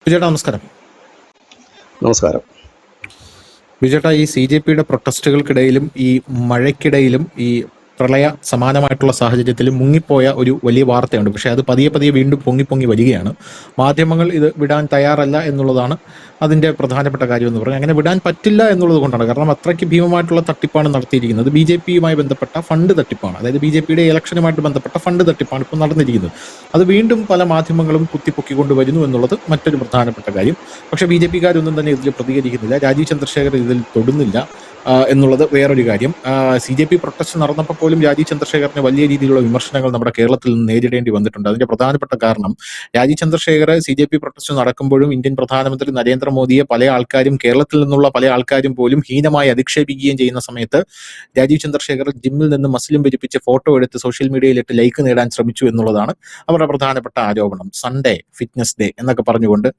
വിജയേട്ടാ നമസ്കാരം. നമസ്കാരം. വിജയേട്ടാ, ഈ CJPയുടെ പ്രൊട്ടസ്റ്റുകൾക്കിടയിലും ഈ മഴയ്ക്കിടയിലും ഈ പ്രളയ സമാനമായിട്ടുള്ള സാഹചര്യത്തിൽ മുങ്ങിപ്പോയ ഒരു വലിയ വാർത്തയുണ്ട്. പക്ഷേ അത് പതിയെ പതിയെ വീണ്ടും പൊങ്ങി വരികയാണ്. മാധ്യമങ്ങൾ ഇത് വിടാൻ തയ്യാറല്ല എന്നുള്ളതാണ് അതിൻ്റെ പ്രധാനപ്പെട്ട കാര്യം എന്ന് പറഞ്ഞാൽ. അങ്ങനെ വിടാൻ പറ്റില്ല എന്നുള്ളത് കൊണ്ടാണ്. കാരണം അത്രയ്ക്ക് ഭീമമായിട്ടുള്ള തട്ടിപ്പാണ് നടത്തിയിരിക്കുന്നത്. BJPയുമായി ബന്ധപ്പെട്ട ഫണ്ട് തട്ടിപ്പാണ്. അതായത് BJPയുടെ ഇലക്ഷനുമായിട്ട് ബന്ധപ്പെട്ട ഫണ്ട് തട്ടിപ്പാണ് ഇപ്പോൾ നടന്നിരിക്കുന്നത്. അത് വീണ്ടും പല മാധ്യമങ്ങളും കുത്തിപ്പൊക്കിക്കൊണ്ട് വരുന്നു എന്നുള്ളത് മറ്റൊരു പ്രധാനപ്പെട്ട കാര്യം. പക്ഷേ BJPക്കാരൊന്നും തന്നെ ഇതിൽ പ്രതികരിക്കുന്നില്ല. രാജീവ് ചന്ദ്രശേഖർ ഇതിൽ തൊടുന്നില്ല എന്നുള്ളത് വേറൊരു കാര്യം. CJP പ്രൊട്ടസ്റ്റ് നടന്നപ്പോൾ പോലും രാജീവ് ചന്ദ്രശേഖറിന് വലിയ രീതിയിലുള്ള വിമർശനങ്ങൾ നമ്മുടെ കേരളത്തിൽ നിന്ന് നേരിടേണ്ടി വന്നിട്ടുണ്ട്. അതിന്റെ പ്രധാനപ്പെട്ട കാരണം രാജീവ് ചന്ദ്രശേഖർ CJP പ്രൊട്ടസ്റ്റ് നടക്കുമ്പോഴും ഇന്ത്യൻ പ്രധാനമന്ത്രി നരേന്ദ്രമോദിയെ പല ആൾക്കാരും, കേരളത്തിൽ നിന്നുള്ള പല ആൾക്കാരും പോലും ഹീനമായി അധിക്ഷേപിക്കുകയും ചെയ്യുന്ന സമയത്ത് രാജീവ് ചന്ദ്രശേഖർ ജിമ്മിൽ നിന്ന് മസ്ലിം ധരിപ്പിച്ച് ഫോട്ടോ എടുത്ത് സോഷ്യൽ മീഡിയയിലിട്ട് ലൈക്ക് നേടാൻ ശ്രമിച്ചു എന്നുള്ളതാണ് അവരുടെ പ്രധാനപ്പെട്ട ആരോപണം. സൺഡേ ഫിറ്റ്നസ് ഡേ എന്നൊക്കെ പറഞ്ഞുകൊണ്ട്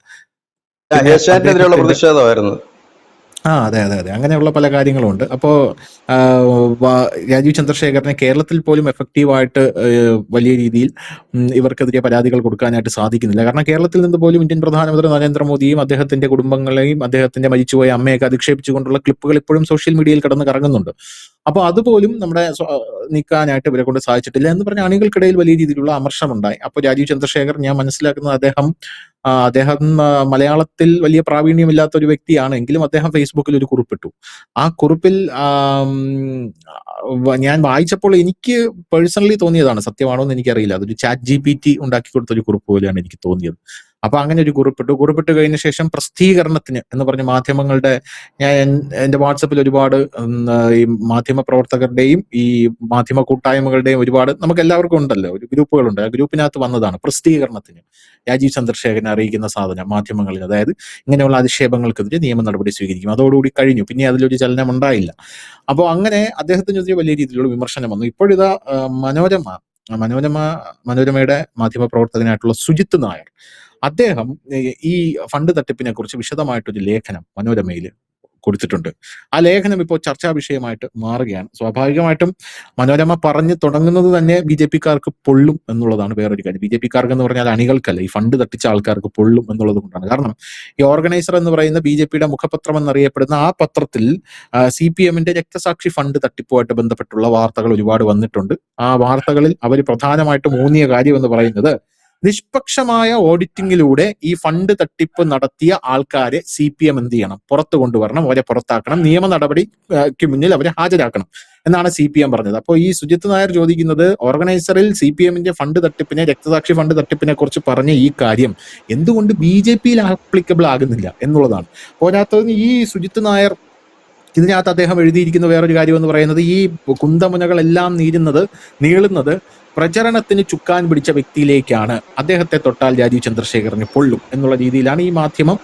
പ്രതിഷേധമായിരുന്നു. അതെ, അങ്ങനെയുള്ള പല കാര്യങ്ങളുണ്ട്. അപ്പോൾ രാജീവ് ചന്ദ്രശേഖരനെ കേരളത്തിൽ പോലും എഫക്റ്റീവായിട്ട് വലിയ രീതിയിൽ ഇവർക്കെതിരെ പരാതികൾ കൊടുക്കാനായിട്ട് സാധിക്കുന്നില്ല. കാരണം കേരളത്തിൽ നിന്ന് പോലും ഇന്ത്യൻ പ്രധാനമന്ത്രി നരേന്ദ്രമോദിയും അദ്ദേഹത്തിന്റെ കുടുംബങ്ങളെയും അദ്ദേഹത്തിന്റെ മരിച്ചുപോയ അമ്മയൊക്കെ അധിക്ഷേപിച്ചുകൊണ്ടുള്ള ക്ലിപ്പുകൾ ഇപ്പോഴും സോഷ്യൽ മീഡിയയിൽ കിടന്ന് കറങ്ങുന്നുണ്ട്. അപ്പോൾ അതുപോലും നമ്മുടെ നീക്കാനായിട്ട് ഇവരെ കൊണ്ട് സാധിച്ചിട്ടില്ല എന്ന് പറഞ്ഞ അണികൾക്കിടയിൽ വലിയ രീതിയിലുള്ള അമർഷമുണ്ടായി. അപ്പോൾ രാജീവ് ചന്ദ്രശേഖർ, ഞാൻ മനസ്സിലാക്കുന്നത് അദ്ദേഹം മലയാളത്തിൽ വലിയ പ്രാവീണ്യമില്ലാത്ത ഒരു വ്യക്തിയാണ്. എങ്കിലും അദ്ദേഹം ഫേസ്ബുക്കിൽ ഒരു കുറിപ്പിട്ടു. ആ കുറിപ്പിൽ ഞാൻ വായിച്ചപ്പോൾ എനിക്ക് പേഴ്സണലി തോന്നിയതാണ്, സത്യമാണോ എന്ന് എനിക്കറിയില്ല, അതൊരു ChatGPT ഉണ്ടാക്കി കൊടുത്തൊരു കുറിപ്പ് പോലെയാണ് എനിക്ക് തോന്നിയത്. അപ്പൊ അങ്ങനെ ഒരു കുറിപ്പിട്ട് കഴിഞ്ഞ ശേഷം പ്രസിദ്ധീകരണത്തിന് എന്ന് പറഞ്ഞ മാധ്യമങ്ങളുടെ, ഞാൻ എന്റെ വാട്സപ്പിൽ ഒരുപാട് ഈ മാധ്യമ പ്രവർത്തകരുടെയും ഈ മാധ്യമ കൂട്ടായ്മകളുടെയും ഒരുപാട് നമുക്ക് എല്ലാവർക്കും ഉണ്ടല്ലോ, ഒരു ഗ്രൂപ്പുകളുണ്ട്. ആ ഗ്രൂപ്പിനകത്ത് വന്നതാണ് പ്രസിദ്ധീകരണത്തിന് രാജീവ് ചന്ദ്രശേഖരനെ അറിയിക്കുന്ന സാധനം മാധ്യമങ്ങളിൽ. അതായത് ഇങ്ങനെയുള്ള അധിക്ഷേപങ്ങൾക്കെതിരെ നിയമ നടപടി സ്വീകരിക്കും. അതോടുകൂടി കഴിഞ്ഞു. പിന്നെ അതിലൊരു ചലനം ഉണ്ടായില്ല. അപ്പോൾ അങ്ങനെ അദ്ദേഹത്തിനെതിരെ വലിയ രീതിയിലുള്ള വിമർശനം വന്നു. ഇപ്പോഴിതാ മനോരമയുടെ മാധ്യമ പ്രവർത്തകനായിട്ടുള്ള സുജിത്ത് നായർ, അദ്ദേഹം ഈ ഫണ്ട് തട്ടിപ്പിനെ കുറിച്ച് വിശദമായിട്ടൊരു ലേഖനം മനോരമയിൽ കൊടുത്തിട്ടുണ്ട്. ആ ലേഖനം ഇപ്പോൾ ചർച്ചാ വിഷയമായിട്ട് മാറുകയാണ്. സ്വാഭാവികമായിട്ടും മനോരമ പറഞ്ഞു തുടങ്ങുന്നത് തന്നെ BJPക്കാർക്ക് പൊള്ളും എന്നുള്ളതാണ് വേറൊരു കാര്യം. BJPക്കാർക്ക് എന്ന് പറഞ്ഞാൽ അണികൾക്കല്ല, ഈ ഫണ്ട് തട്ടിച്ച ആൾക്കാർക്ക് പൊള്ളും എന്നുള്ളത് കൊണ്ടാണ്. കാരണം ഈ ഓർഗനൈസർ എന്ന് പറയുന്ന BJPയുടെ മുഖപത്രം എന്നറിയപ്പെടുന്ന ആ പത്രത്തിൽ CPMന്റെ രക്തസാക്ഷി ഫണ്ട് തട്ടിപ്പുമായിട്ട് ബന്ധപ്പെട്ടുള്ള വാർത്തകൾ ഒരുപാട് വന്നിട്ടുണ്ട്. ആ വാർത്തകളിൽ അവർ പ്രധാനമായിട്ടും ഊന്നിയ കാര്യം എന്ന് പറയുന്നത്, നിഷ്പക്ഷമായ ഓഡിറ്റിംഗിലൂടെ ഈ ഫണ്ട് തട്ടിപ്പ് നടത്തിയ ആൾക്കാരെ CPM എന്ത് ചെയ്യണം, പുറത്തു കൊണ്ടുവരണം, അവരെ പുറത്താക്കണം, നിയമ നടപടിക്ക് മുന്നിൽ അവരെ ഹാജരാക്കണം എന്നാണ് CPM പറഞ്ഞത്. അപ്പോൾ ഈ സുജിത്ത് നായർ ചോദിക്കുന്നത്, ഓർഗനൈസറിൽ CPMന്റെ ഫണ്ട് തട്ടിപ്പിനെ, രക്തസാക്ഷി ഫണ്ട് തട്ടിപ്പിനെ കുറിച്ച് പറഞ്ഞ ഈ കാര്യം എന്തുകൊണ്ട് BJPയിൽ ആപ്ലിക്കബിൾ ആകുന്നില്ല എന്നുള്ളതാണ്. പോരാത്തതിന് ഈ സുജിത്ത് നായർ ഇതിനകത്ത് അദ്ദേഹം എഴുതിയിരിക്കുന്ന വേറൊരു കാര്യം എന്ന് പറയുന്നത്, ഈ കുന്തമുനകളെല്ലാം നീളുന്നത് പ്രചരണത്തിന് ചുക്കാൻ പിടിച്ച വ്യക്തിയിലേക്കാണ്. അദ്ദേഹത്തെ തൊട്ടാൽ രാജീവ് ചന്ദ്രശേഖറിന് പൊള്ളും എന്നുള്ള രീതിയിലാണ് ഈ മാധ്യമം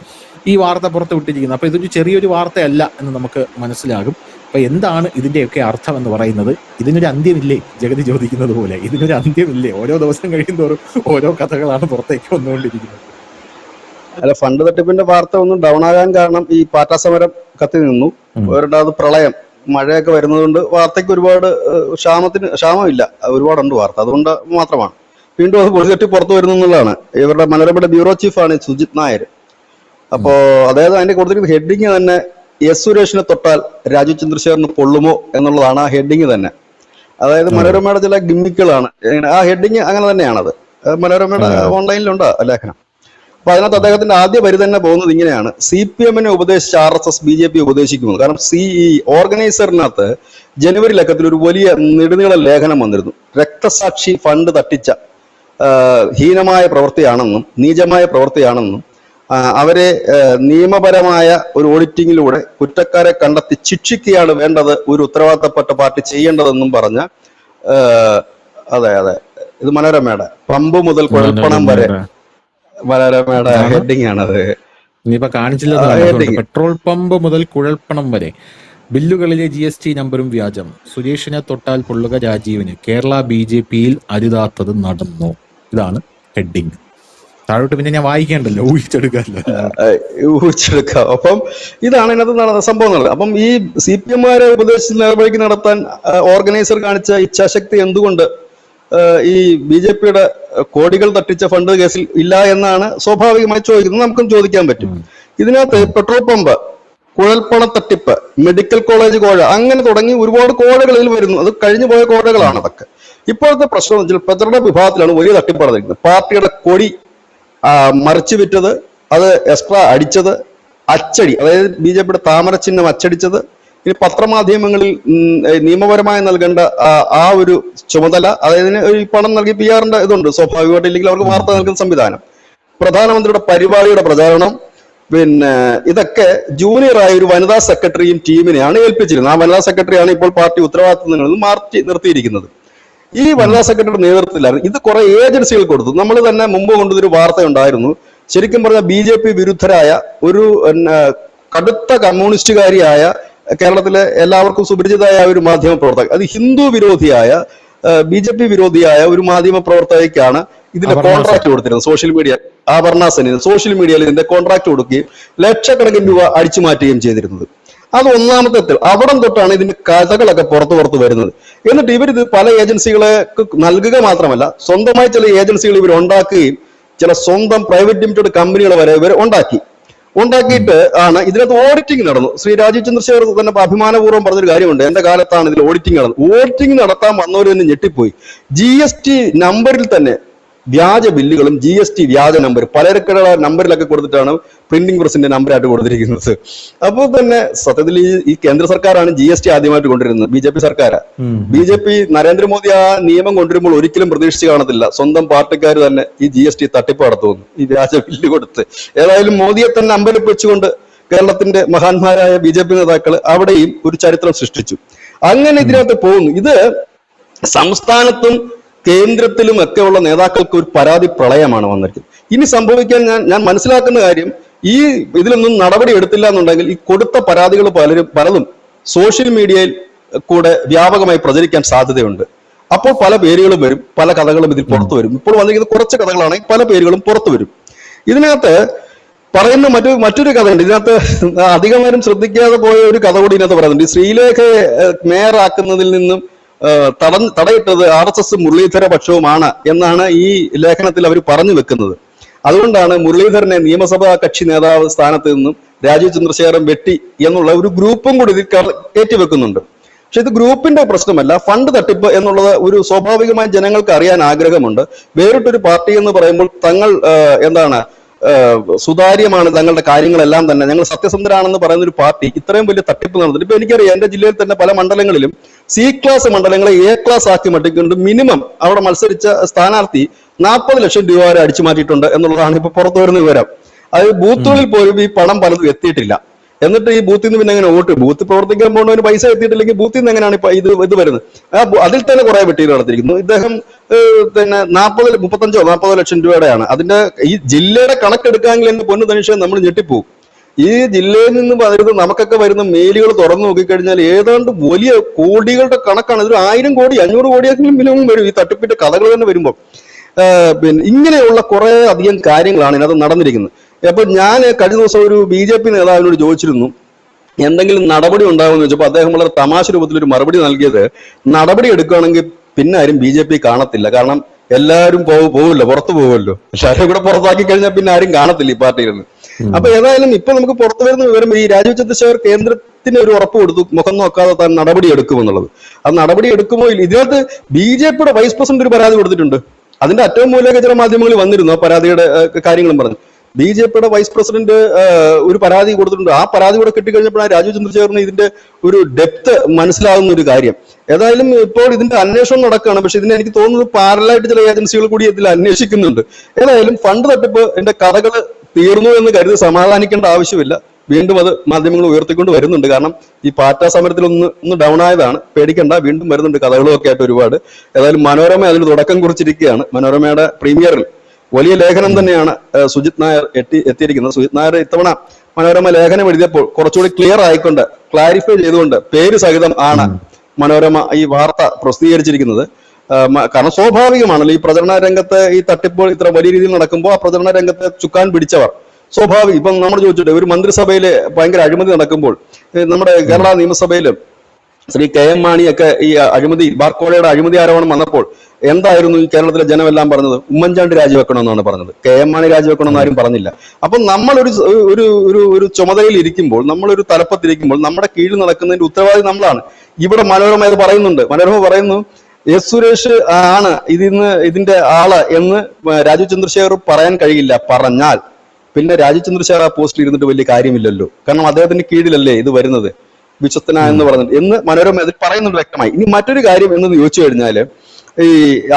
ഈ വാർത്ത പുറത്ത് വിട്ടിരിക്കുന്നത്. അപ്പൊ ഇതൊരു ചെറിയൊരു വാർത്തയല്ല എന്ന് നമുക്ക് മനസ്സിലാകും. അപ്പൊ എന്താണ് ഇതിന്റെയൊക്കെ അർത്ഥം എന്ന് പറയുന്നത്? ഇതിനൊരു അന്ത്യമില്ലേ? ജഗതി ചോദിക്കുന്നത് പോലെ ഇതിനൊരു അന്ത്യമില്ലേ? ഓരോ ദിവസം കഴിയുന്തോറും ഓരോ കഥകളാണ് പുറത്തേക്ക് വന്നുകൊണ്ടിരിക്കുന്നത്. അല്ല, ഫണ്ട് തട്ടിപ്പിന്റെ വാർത്ത ഒന്നും ഡൗൺ ആകാൻ കാരണം ഈ പാറ്റാ സമരം കത്തി നിന്നു. രണ്ടാമത് പ്രളയം, മഴയൊക്കെ വരുന്നതുകൊണ്ട് വാർത്തയ്ക്ക് ഒരുപാട് ക്ഷാമമില്ല, ഒരുപാടുണ്ട് വാർത്ത, അതുകൊണ്ട് മാത്രമാണ് വീണ്ടും അത് പൊളികെട്ടി പുറത്തു വരുന്നു എന്നുള്ളതാണ്. ഇവരുടെ മനോരമയുടെ ബ്യൂറോ ചീഫാണ് സുജിത് നായർ. അപ്പോ അതായത് അതിന്റെ കൊടുത്തിരിക്കുന്ന ഹെഡിങ് തന്നെ, S സുരേഷിനെ തൊട്ടാൽ രാജീവ് ചന്ദ്രശേഖറിന് പൊള്ളുമോ എന്നുള്ളതാണ് ആ ഹെഡിങ് തന്നെ. അതായത് മനോരമയുടെ ചില ഗിമ്മിക്കുകളാണ് ആ ഹെഡിങ്, അങ്ങനെ തന്നെയാണത്. മനോരമയുടെ ഓൺലൈനിലുണ്ട് ലേഖനം. അപ്പൊ അതിനകത്ത് അദ്ദേഹത്തിന്റെ ആദ്യ വരി തന്നെ പോകുന്നത് ഇങ്ങനെയാണ്: CPMനെ ഉപദേശിച്ച് RSS BJP ഉപദേശിക്കുന്നത്. കാരണം ഓർഗനൈസറിനകത്ത് ജനുവരി ലക്കത്തിൽ ഒരു വലിയ നെടുനീള ലേഖനം വന്നിരുന്നു. രക്തസാക്ഷി ഫണ്ട് തട്ടിച്ച ഹീനമായ പ്രവൃത്തിയാണെന്നും നീചമായ പ്രവൃത്തിയാണെന്നും അവരെ നിയമപരമായ ഒരു ഓഡിറ്റിങ്ങിലൂടെ കുറ്റക്കാരെ കണ്ടെത്തി ശിക്ഷിക്കുകയാണ് വേണ്ടത് ഒരു ഉത്തരവാദിത്തപ്പെട്ട പാർട്ടി ചെയ്യേണ്ടതെന്നും പറഞ്ഞ, അതെ ഇത് മനോരമയുടെ പമ്പ് മുതൽ കുഴൽപ്പണം വരെ മനോരമയുടെ ഹെഡിങ് ആണത്. ഇനിയിപ്പോ കാണിച്ചില്ല, പെട്രോൾ പമ്പ് മുതൽ കുഴൽപ്പണം വരെ, ബില്ലുകളിലെ GST നമ്പറും വ്യാജം, സുരേഷിനെ തൊട്ടാൽ പൊള്ളുക രാജീവിന്, കേരള BJPയിൽ അരുതാത്തത് നടന്നു. ഇതാണ് ഹെഡിങ്. താഴോട്ട് പിന്നെ ഞാൻ വായിക്കേണ്ടല്ലോ, ഊഹിച്ചെടുക്കാം. അപ്പം ഇതാണ് ഇതിനകത്ത് സംഭവങ്ങൾ. അപ്പം ഈ CPMമാരെ ഉപദേശിച്ച് നേർവഴിക്ക് നടത്താൻ ഓർഗനൈസർ കാണിച്ച ഇച്ഛാശക്തി എന്തുകൊണ്ട് ഈ BJPയുടെ കോടികൾ തട്ടിച്ച ഫണ്ട് കേസിൽ ഇല്ല എന്നാണ് സ്വാഭാവികമായി ചോദിക്കുന്നത്. നമുക്കും ചോദിക്കാൻ പറ്റും. ഇതിനകത്ത് പെട്രോൾ പമ്പ്, കുഴൽപ്പണ തട്ടിപ്പ്, മെഡിക്കൽ കോളേജ് കോഴ, അങ്ങനെ തുടങ്ങി ഒരുപാട് കോഴകൾ ഇതിൽ വരുന്നു. അത് കഴിഞ്ഞു പോയ കോഴകളാണ് അതൊക്കെ. ഇപ്പോഴത്തെ പ്രശ്നം എന്ന് വെച്ചാൽ പ്രചരണ വിഭാഗത്തിലാണ് വലിയ തട്ടിപ്പ് നടന്നിരിക്കുന്നത്. പാർട്ടിയുടെ കൊടി മറിച്ചു വിറ്റത്, അത് എക്സ്ട്രാ അടിച്ചത്, അച്ചടി, അതായത് BJPയുടെ താമര ചിഹ്നം അച്ചടിച്ചത്, ഇനി പത്രമാധ്യമങ്ങളിൽ നിയമപരമായി നൽകേണ്ട ആ ഒരു ചുമതല, അതായത് ഈ പണം നൽകി PR-ന്റെ ഇതുണ്ട് സ്വാഭാവികമായിട്ട്, ഇല്ലെങ്കിൽ അവർക്ക് വാർത്ത നൽകുന്ന സംവിധാനം, പ്രധാനമന്ത്രിയുടെ പരിപാടിയുടെ പ്രചാരണം, പിന്നെ ഇതൊക്കെ ജൂനിയറായ ഒരു വനിതാ സെക്രട്ടറിയും ടീമിനെയാണ് ഏൽപ്പിച്ചിരുന്നത്. ആ വനിതാ സെക്രട്ടറിയാണ് ഇപ്പോൾ പാർട്ടി ഉത്തരവാദിത്തങ്ങളിൽ നിന്ന് മാറ്റി നിർത്തിയിരിക്കുന്നത്. ഈ വനിതാ സെക്രട്ടറിയുടെ നേതൃത്വത്തിലായിരുന്നു ഇത്. കുറെ ഏജൻസികൾ കൊടുത്തു. നമ്മൾ തന്നെ മുമ്പ് കൊണ്ടുവന്നൊരു വാർത്ത ഉണ്ടായിരുന്നു. ശരിക്കും പറഞ്ഞ BJP വിരുദ്ധരായ ഒരു കടുത്ത കമ്മ്യൂണിസ്റ്റുകാരിയായ, കേരളത്തിലെ എല്ലാവർക്കും സുപരിചിതമായ ഒരു മാധ്യമ പ്രവർത്തക, അത് ഹിന്ദു വിരോധിയായ, BJP വിരോധിയായ ഒരു മാധ്യമ പ്രവർത്തകയ്ക്കാണ് ഇതിന്റെ കോൺട്രാക്ട് കൊടുത്തിരുന്നത്. സോഷ്യൽ മീഡിയ, അപർണ സെന്നിന് സോഷ്യൽ മീഡിയയിൽ ഇതിന്റെ കോൺട്രാക്ട് കൊടുക്കുകയും ലക്ഷക്കണക്കിന് രൂപ അടിച്ചു മാറ്റുകയും ചെയ്തിരുന്നത്. അത് ഒന്നാമത്തെ അവിടം തൊട്ടാണ് ഇതിന്റെ കഥകളൊക്കെ പുറത്തു വരുന്നത്. എന്നിട്ട് ഇവരിത് പല ഏജൻസികളെ നൽകുക മാത്രമല്ല, സ്വന്തമായി ചില ഏജൻസികൾ ഇവർ ഉണ്ടാക്കുകയും ചില സ്വന്തം പ്രൈവറ്റ് ലിമിറ്റഡ് കമ്പനികളെ വരെ ഇവർ ഉണ്ടാക്കിയിട്ട് ആണ് ഇതിനകത്ത് ഓഡിറ്റിംഗ് നടന്നു. ശ്രീ രാജീവ് ചന്ദ്രശേഖർ തന്നെ അഭിമാനപൂർവ്വം പറഞ്ഞൊരു കാര്യമുണ്ട്, എന്റെ കാലത്താണ് ഇതിൽ ഓഡിറ്റിംഗ് നടന്നത്. ഓഡിറ്റിംഗ് നടത്താൻ വന്നവർ തന്നെ ഞെട്ടിപ്പോയി. GST നമ്പറിൽ തന്നെ വ്യാജ ബില്ലുകളും GST വ്യാജ നമ്പർ പലചരക്കുകളുടെ നമ്പറിലൊക്കെ കൊടുത്തിട്ടാണ് പ്രിന്റിംഗ് പ്രസിന്റെ നമ്പറായിട്ട് കൊടുത്തിരിക്കുന്നത്. അപ്പോൾ തന്നെ സത്യത്തിൽ ഈ കേന്ദ്ര സർക്കാരാണ് GST ആദ്യമായിട്ട് കൊണ്ടുവരുന്നത്, BJP സർക്കാരാണ്. BJP നരേന്ദ്രമോദി ആ നിയമം കൊണ്ടുവരുമ്പോൾ ഒരിക്കലും പ്രതീക്ഷിച്ച് കാണത്തില്ല സ്വന്തം പാർട്ടിക്കാർ തന്നെ ഈ GST തട്ടിപ്പ് നടത്തുന്നു, ഈ വ്യാജ ബില്ല് കൊടുത്ത്. ഏതായാലും മോദിയെ തന്നെ അമ്പലപ്പിച്ചുകൊണ്ട് കേരളത്തിന്റെ മഹാന്മാരായ BJP നേതാക്കൾ അവിടെയും ഒരു ചരിത്രം സൃഷ്ടിച്ചു. അങ്ങനെ ഇതിനകത്ത് പോകുന്നു. ഇത് സംസ്ഥാനത്തും കേന്ദ്രത്തിലും ഒക്കെ ഉള്ള നേതാക്കൾക്ക് ഒരു പരാതി പ്രളയമാണ് വന്നിരിക്കുന്നത്. ഇനി സംഭവിക്കാൻ ഞാൻ മനസ്സിലാക്കുന്ന കാര്യം, ഈ ഇതിലൊന്നും നടപടി എടുത്തില്ല എന്നുണ്ടെങ്കിൽ ഈ കൊടുത്ത പരാതികൾ പലതും സോഷ്യൽ മീഡിയയിൽ കൂടെ വ്യാപകമായി പ്രചരിക്കാൻ സാധ്യതയുണ്ട്. അപ്പോൾ പല പേരുകളും വരും, പല കഥകളും ഇതിൽ പുറത്തു വരും. ഇപ്പോൾ വന്നിരിക്കുന്ന കുറച്ച് കഥകളാണെങ്കിൽ പല പേരുകളും പുറത്തു വരും. ഇതിനകത്ത് പറയുന്ന മറ്റൊരു കഥയുണ്ട്. ഇതിനകത്ത് അധികമാരും ശ്രദ്ധിക്കാതെ പോയ ഒരു കഥ കൂടി ഇതിനകത്ത് പറയുന്നുണ്ട്. ശ്രീലേഖയെ മേയറാക്കുന്നതിൽ നിന്നും തടയിട്ടത് RSS മുരളീധര പക്ഷവുമാണ് എന്നാണ് ഈ ലേഖനത്തിൽ അവർ പറഞ്ഞു വെക്കുന്നത്. അതുകൊണ്ടാണ് മുരളീധരനെ നിയമസഭാ കക്ഷി നേതാവ് സ്ഥാനത്ത് നിന്നും രാജീവ് ചന്ദ്രശേഖരൻ വെട്ടി എന്നുള്ള ഒരു ഗ്രൂപ്പും കൂടി ഇതിൽ കയറ്റിവെക്കുന്നുണ്ട്. പക്ഷെ ഇത് ഗ്രൂപ്പിന്റെ പ്രശ്നമല്ല, ഫണ്ട് തട്ടിപ്പ് എന്നുള്ളത് ഒരു സ്വാഭാവികമായി ജനങ്ങൾക്ക് അറിയാൻ ആഗ്രഹമുണ്ട്. വേറിട്ടൊരു പാർട്ടി എന്ന് പറയുമ്പോൾ തങ്ങൾ സുതാര്യമാണ് തങ്ങളുടെ കാര്യങ്ങളെല്ലാം തന്നെ, ഞങ്ങൾ സത്യസന്ധരാണെന്ന് പറയുന്ന ഒരു പാർട്ടി ഇത്രയും വലിയ തട്ടിപ്പ് നടന്നിട്ട് ഇപ്പൊ എനിക്കറിയാം, എന്റെ ജില്ലയിൽ തന്നെ പല മണ്ഡലങ്ങളിലും C ക്ലാസ് മണ്ഡലങ്ങളെ A ക്ലാസ് ആക്കി മാറ്റിക്കൊണ്ട് മിനിമം അവിടെ മത്സരിച്ച സ്ഥാനാർത്ഥി 40 ലക്ഷം രൂപ വരെ അടിച്ചു മാറ്റിയിട്ടുണ്ട് എന്നുള്ളതാണ് ഇപ്പൊ പുറത്തു വരുന്ന വിവരം. അത് ബൂത്തുകളിൽ പോലും ഈ പണം പലതും എത്തിയിട്ടില്ല. എന്നിട്ട് ഈ ബൂത്തിൽ നിന്ന് പിന്നെ എങ്ങനെ ബൂത്ത് പ്രവർത്തിക്കാൻ പോകുന്നതിന് പൈസ എത്തിയിട്ടില്ലെങ്കിൽ ബൂത്തിൽ നിന്ന് എങ്ങനെയാണ് ഇത് വരുന്നത്? അതിൽ തന്നെ കുറെ വെട്ടിയിൽ നടത്തിയിരിക്കുന്നു. ഇദ്ദേഹം പിന്നെ 35-40 ലക്ഷം രൂപയുടെയാണ്. അതിന്റെ ഈ ജില്ലയുടെ കണക്കെടുക്കാമെങ്കിൽ എന്റെ പൊന്നു തനിഷ നമ്മൾ ഞെട്ടിപ്പോവും. ഈ ജില്ലയിൽ നിന്ന് വരുന്ന നമുക്കൊക്കെ വരുന്ന മെയിലുകൾ തുറന്നു നോക്കിക്കഴിഞ്ഞാൽ ഏതാണ്ട് വലിയ കോടികളുടെ കണക്കാണ്. ഇതൊരു 1000 കോടി 500 കോടിയെങ്കിലും മിനിമം വരും ഈ തട്ടിപ്പിന്റെ കഥകൾ തന്നെ വരുമ്പോൾ. പിന്നെ ഇങ്ങനെയുള്ള കുറെ അധികം കാര്യങ്ങളാണ് ഇതിനകത്ത് നടന്നിരിക്കുന്നത്. അപ്പൊ ഞാൻ കഴിഞ്ഞ ദിവസം ഒരു BJP നേതാവിനോട് ചോദിച്ചിരുന്നു എന്തെങ്കിലും നടപടി ഉണ്ടാകുമെന്ന് ചോദിച്ചപ്പോൾ അദ്ദേഹം വളരെ തമാശ രൂപത്തിൽ ഒരു മറുപടി നൽകിയത്, നടപടി എടുക്കുകയാണെങ്കിൽ പിന്നെ ആരും BJP കാണത്തില്ല, കാരണം എല്ലാവരും പോവില്ല, പുറത്തു പോകുമല്ലോ. എല്ലാവരും കൂടെ പുറത്താക്കി കഴിഞ്ഞാൽ പിന്നെ ആരും കാണത്തില്ല ഈ പാർട്ടിയിൽ നിന്ന്. അപ്പൊ ഏതായാലും ഇപ്പൊ നമുക്ക് പുറത്തു വരുന്ന വിവരം, ഈ രാജീവ് ചന്ദ്രശേഖർ കേന്ദ്രത്തിന് ഒരു ഉറപ്പ് കൊടുത്തു, മുഖം നോക്കാതെ താൻ നടപടി എടുക്കുമെന്നുള്ളത്. അത് നടപടി എടുക്കുമോ ഇല്ല. ഇതിനകത്ത് BJPയുടെ വൈസ് പ്രസിഡന്റ് ഒരു പരാതി കൊടുത്തിട്ടുണ്ട്. അതിന്റെ അറ്റവും മൂലക ചില മാധ്യമങ്ങളിൽ വന്നിരുന്നു ആ പരാതിയുടെ കാര്യങ്ങളും പറഞ്ഞു. BJPയുടെ വൈസ് പ്രസിഡന്റ് ഒരു പരാതി കൊടുത്തിട്ടുണ്ട്. ആ പരാതി കൂടെ കിട്ടിക്കഴിഞ്ഞപ്പോഴാണ് രാജീവ് ചന്ദ്രശേഖറിന് ഇതിന്റെ ഒരു ഡെപ്ത് മനസ്സിലാകുന്ന ഒരു കാര്യം. ഏതായാലും ഇപ്പോൾ ഇതിന്റെ അന്വേഷണം നടക്കുകയാണ്. പക്ഷെ ഇതിന് എനിക്ക് തോന്നുന്നത് പാരലായിട്ട് ചില ഏജൻസികൾ കൂടി ഇതിൽ അന്വേഷിക്കുന്നുണ്ട്. ഏതായാലും ഫണ്ട് തട്ടിപ്പ് എന്റെ കഥകൾ തീർന്നു എന്ന് കരുതി സമാധാനിക്കേണ്ട ആവശ്യമില്ല. വീണ്ടും അത് മാധ്യമങ്ങൾ ഉയർത്തിക്കൊണ്ട് വരുന്നുണ്ട്. കാരണം ഈ പാറ്റാ സമരത്തിൽ ഒന്ന് ഡൗൺ ആയതാണ്, പേടിക്കണ്ട, വീണ്ടും വരുന്നുണ്ട് കഥകളും ഒക്കെ ആയിട്ട് ഒരുപാട്. ഏതായാലും മനോരമ അതിന് തുടക്കം കുറിച്ചിരിക്കുകയാണ്. മനോരമയുടെ പ്രീമിയറിൽ വലിയ ലേഖനം തന്നെയാണ് സുജിത് നായർ എത്തിയിരിക്കുന്നത്. സുജിത് നായർ ഇത്തവണ മനോരമ ലേഖനം എഴുതിയപ്പോൾ കുറച്ചുകൂടി ക്ലിയർ ആയിക്കൊണ്ട്, ക്ലാരിഫൈ ചെയ്തുകൊണ്ട് പേര് സഹിതം ആണ് മനോരമ ഈ വാർത്ത പ്രസിദ്ധീകരിച്ചിരിക്കുന്നത്. കാരണം സ്വാഭാവികമാണല്ലോ ഈ പ്രചരണ രംഗത്ത് ഈ തട്ടിപ്പോൾ ഇത്ര വലിയ രീതിയിൽ നടക്കുമ്പോൾ ആ പ്രചരണ രംഗത്ത് ചുക്കാൻ പിടിച്ചവർ സ്വാഭാവികം. ഇപ്പം നമ്മൾ ചോദിച്ചിട്ട് ഒരു മന്ത്രിസഭയിൽ ഭയങ്കര അഴിമതി നടക്കുമ്പോൾ നമ്മുടെ കേരള നിയമസഭയിൽ ശ്രീ കെ എം മാണിയൊക്കെ ഈ അഴിമതി ബാർക്കോഴയുടെ അഴിമതി ആരോപണം വന്നപ്പോൾ എന്തായിരുന്നു ഈ കേരളത്തിലെ ജനമെല്ലാം പറഞ്ഞത്? ഉമ്മൻചാണ്ടി രാജിവെക്കണമെന്നാണ് പറഞ്ഞത്. കെ എം മാണി രാജിവെക്കണമെന്ന് ആരും പറഞ്ഞില്ല. അപ്പം നമ്മളൊരു ഒരു ഒരു ഒരു ചുമതലയിൽ ഇരിക്കുമ്പോൾ, നമ്മളൊരു തലപ്പത്തിരിക്കുമ്പോൾ നമ്മുടെ കീഴിൽ നടക്കുന്നതിന്റെ ഉത്തരവാദി നമ്മളാണ്. ഇവിടെ മനോരമ ഇത് പറയുന്നുണ്ട്. മനോരമ പറയുന്നു എസ് സുരേഷ് ആണ് ഇതിന്റെ ആള് എന്ന് രാജീവ് ചന്ദ്രശേഖർ പറയാൻ കഴിയില്ല. പറഞ്ഞാൽ പിന്നെ രാജീവ് ചന്ദ്രശേഖർ ആ പോസ്റ്റിൽ ഇരുന്നിട്ട് വലിയ കാര്യമില്ലല്ലോ. കാരണം അദ്ദേഹത്തിന്റെ കീഴിലല്ലേ ഇത് വരുന്നത്, വിശ്വസ്തന എന്ന് പറഞ്ഞിട്ട് എന്ന് മനോരമ അതിൽ പറയുന്നുണ്ട് വ്യക്തമായി. ഇനി മറ്റൊരു കാര്യം എന്ന് ചോദിച്ചു കഴിഞ്ഞാല്, ഈ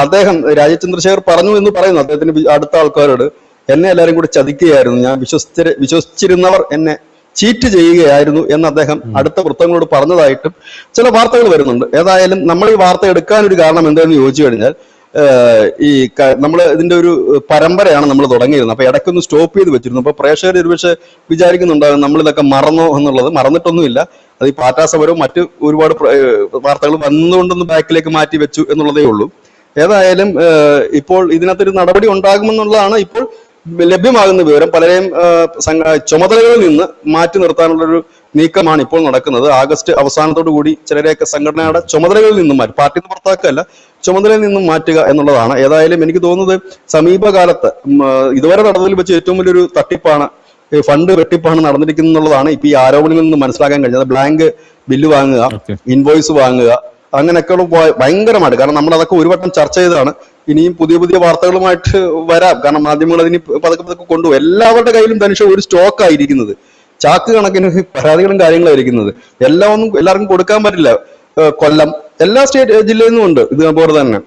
അദ്ദേഹം രാജീവ് ചന്ദ്രശേഖർ പറഞ്ഞു എന്ന് പറയുന്നു അദ്ദേഹത്തിന് അടുത്ത ആൾക്കാരോട്, എന്നെ എല്ലാവരും കൂടി ചതിക്കുകയായിരുന്നു, ഞാൻ വിശ്വസിച്ചിരുന്നവർ എന്നെ ചീറ്റ് ചെയ്യുകയായിരുന്നു എന്ന് അദ്ദേഹം അടുത്ത വൃത്തങ്ങളോട് പറഞ്ഞതായിട്ടും ചില വാർത്തകൾ വരുന്നുണ്ട്. ഏതായാലും നമ്മൾ ഈ വാർത്ത എടുക്കാനൊരു കാരണം എന്താണെന്ന് ചോദിച്ചു കഴിഞ്ഞാൽ, ഈ നമ്മൾ ഇതിന്റെ ഒരു പരമ്പരയാണ് നമ്മൾ തുടങ്ങിയിരുന്നത്. അപ്പൊ ഇടയ്ക്കൊന്ന് സ്റ്റോപ്പ് ചെയ്ത് വെച്ചിരുന്നു. അപ്പൊ പ്രേക്ഷകർ ഒരുപക്ഷെ വിചാരിക്കുന്നുണ്ടാകും നമ്മളിതൊക്കെ മറന്നോ എന്നുള്ളത്. മറന്നിട്ടൊന്നുമില്ല. അത് ഈ പാറ്റാ സമരവും മറ്റ് ഒരുപാട് വാർത്തകൾ വന്നുകൊണ്ടൊന്ന് ബാക്കിലേക്ക് മാറ്റി വെച്ചു എന്നുള്ളതേ ഉള്ളൂ. ഏതായാലും ഇപ്പോൾ ഇതിനകത്തൊരു നടപടി ഉണ്ടാകുമെന്നുള്ളതാണ് ഇപ്പോൾ ലഭ്യമാകുന്ന വിവരം. പലരെയും ചുമതലകളിൽ നിന്ന് മാറ്റി നിർത്താനുള്ളൊരു നീക്കമാണ് ഇപ്പോൾ നടക്കുന്നത്. ആഗസ്റ്റ് അവസാനത്തോടു കൂടി ചിലരെയൊക്കെ സംഘടനയുടെ ചുമതലകളിൽ നിന്നും മാറ്റി, പാർട്ടിയിൽ നിന്ന് പുറത്താക്കുകയല്ല, ചുമതലയിൽ നിന്നും മാറ്റുക എന്നുള്ളതാണ്. ഏതായാലും എനിക്ക് തോന്നുന്നത് സമീപകാലത്ത് ഇതുവരെ നടന്നതിൽ വെച്ച് ഏറ്റവും വലിയൊരു തട്ടിപ്പാണ്, ഫണ്ട് വെട്ടിപ്പാണ് നടന്നിരിക്കുന്നത് എന്നുള്ളതാണ് ഇപ്പൊ ഈ ആരോപണങ്ങളിൽ നിന്ന് മനസ്സിലാക്കാൻ കഴിഞ്ഞത്. ബ്ലാങ്ക് ബില്ല് വാങ്ങുക, ഇൻവോയ്സ് വാങ്ങുക, അങ്ങനെയൊക്കെയുള്ള ഭയങ്കരമായിട്ട്. കാരണം നമ്മൾ അതൊക്കെ ഒരു വട്ടം ചർച്ച ചെയ്താണ്. ഇനിയും പുതിയ പുതിയ വാർത്തകളുമായിട്ട് വരാം. കാരണം മാധ്യമങ്ങൾ അതിന് പതുക്കെ പതുക്കെ കൊണ്ടുപോകും. എല്ലാവരുടെ കയ്യിലും ധനുഷ ഒരു സ്റ്റോക്ക് ആയിരിക്കുന്നത്, ചാക്ക് കണക്കിന് പരാതികളും കാര്യങ്ങളും ആയിരിക്കുന്നത്. എല്ലാം ഒന്നും എല്ലാവർക്കും കൊടുക്കാൻ പറ്റില്ല. കൊല്ലം എല്ലാ ജില്ലയിൽ നിന്നും ഉണ്ട് ഇതുപോലെ തന്നെ.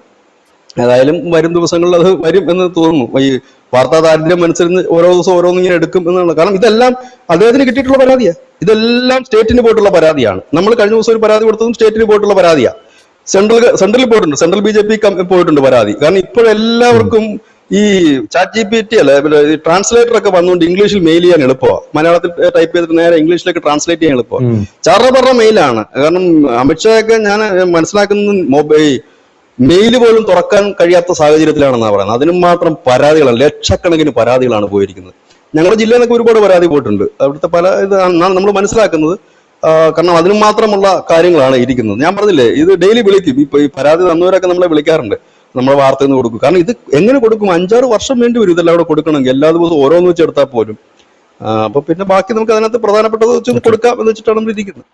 ഏതായാലും വരും ദിവസങ്ങളിൽ അത് വരും എന്ന് തോന്നുന്നു. ഈ വാർത്താ ദാരിദ്ര്യം അനുസരിച്ച് ഓരോ ദിവസം ഓരോന്നും ഇങ്ങനെ എടുക്കും എന്നുള്ളത്. കാരണം ഇതെല്ലാം അദ്ദേഹത്തിന് കിട്ടിയിട്ടുള്ള പരാതിയാണ്. ഇതെല്ലാം സ്റ്റേറ്റിന് പോയിട്ടുള്ള പരാതിയാണ്. നമ്മൾ കഴിഞ്ഞ ദിവസം ഒരു പരാതി കൊടുത്തതും സ്റ്റേറ്റിന് പോയിട്ടുള്ള പരാതിയാണ്. സെൻട്രലിൽ പോയിട്ടുണ്ട്, സെൻട്രൽ BJP പോയിട്ടുണ്ട് പരാതി. കാരണം ഇപ്പോഴെല്ലാവർക്കും ഈ ചാറ്റ് GPT അല്ലെ ട്രാൻസ്ലേറ്റർ ഒക്കെ വന്നുകൊണ്ട് ഇംഗ്ലീഷിൽ മെയിൽ ചെയ്യാൻ എളുപ്പമാണ്. മലയാളത്തിൽ ടൈപ്പ് ചെയ്തിട്ട് നേരെ ഇംഗ്ലീഷിലേക്ക് ട്രാൻസ്ലേറ്റ് ചെയ്യാൻ എളുപ്പമാണ്. ചറപറ മെയിലാണ്. കാരണം അമിത്ഷായൊക്കെ ഞാൻ മനസ്സിലാക്കുന്നത് മെയിൽ പോലും തുറക്കാൻ കഴിയാത്ത സാഹചര്യത്തിലാണെന്നാണ് പറയുന്നത്. അതിനും മാത്രം പരാതികളാണ്, ലക്ഷക്കണക്കിന് പരാതികളാണ് പോയിരിക്കുന്നത്. ഞങ്ങളുടെ ജില്ലയിൽ നിന്നൊക്കെ ഒരുപാട് പരാതി പോയിട്ടുണ്ട്. അവിടുത്തെ പല ഇതാണ് നമ്മൾ മനസ്സിലാക്കുന്നത്. കാരണം അതിനും മാത്രമുള്ള കാര്യങ്ങളാണ് ഇരിക്കുന്നത്. ഞാൻ പറഞ്ഞില്ലേ, ഇത് ഡെയിലി വിളിക്കും. ഇപ്പൊ ഈ പരാതി തന്നവരൊക്കെ നമ്മളെ വിളിക്കാറുണ്ട്, നമ്മളെ വാർത്ത ഒന്ന് കൊടുക്കും. കാരണം ഇത് എങ്ങനെ കൊടുക്കും? 5-6 വർഷം വേണ്ടി വരും ഇതെല്ലാം അവിടെ കൊടുക്കണമെങ്കിൽ. എല്ലാ ദിവസവും ഓരോന്ന് വെച്ച് എടുത്താൽ പോലും. അപ്പൊ പിന്നെ ബാക്കി നമുക്ക് അതിനകത്ത് പ്രധാനപ്പെട്ടത് വെച്ച് കൊടുക്കാം എന്ന് വെച്ചിട്ടാണ് നമ്മൾ ഇരിക്കുന്നത്.